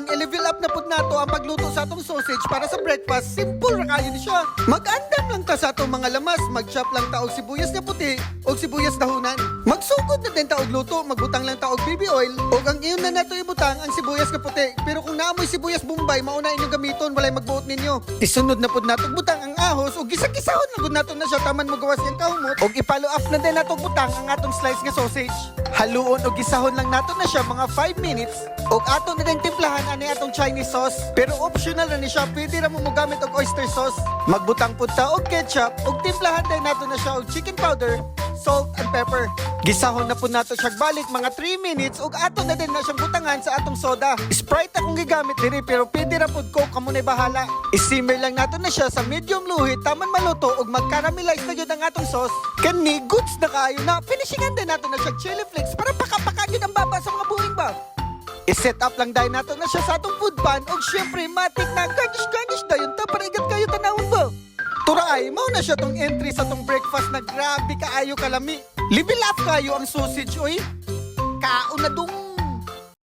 butang i-level up na pud nato ang pagluto sa atong sausage para sa breakfast. Simple ra kayo ni siya. Mag-andam lang ta sa atong mga lamas, mag-chop lang ta og sibuyas na puti og sibuyas dahunan. Magsugod na din ta og luto, magbutang lang ta og baby oil og ang iyon na nato ibutang ang sibuyas na puti. Pero kung naamoy sibuyas Bombay, mauna inyong gamiton, walay magbuot ninyo. Isunod na pud nato butang ang ahos og gisa-gisahon na pud nato na siya taman mo gawas yang kahumot og i-follow up na din nato butang ang atong slice nga sausage. Haluon og gisahon lang nato na siya mga 5 minutes og ato na din timplahan ani atong Chinese sauce. Pero optional na ni siya, pwede ra mo mogamit og oyster sauce. Magbutang pud ta og ketchup og timplahan din nato na siya og chicken powder, salt and pepper. Gisahon na pud nato siya balik mga 3 minutes ug ato na din na siyang butangan sa atong soda. Sprite akong gigamit diri pero pwede ra pud Coke, kamo na bahala. I-simmer lang nato na siya sa medium luhit taman maluto ug mag-caramelize na gyud ang atong sauce. Kani goods na kaayo na. Finishingan din nato na siya chili flakes para pakapakagid ang baba sa mga buhing ba. I-set up lang dahil nato na siya sa atong food pan ug syempre matik na garnish dayon ta para igat kayo tanawon ba. Turay, mao na siya tong entry sa tong breakfast na grabe kaayo kalami. Level up kayo ang sausage, oy. Kaon na dung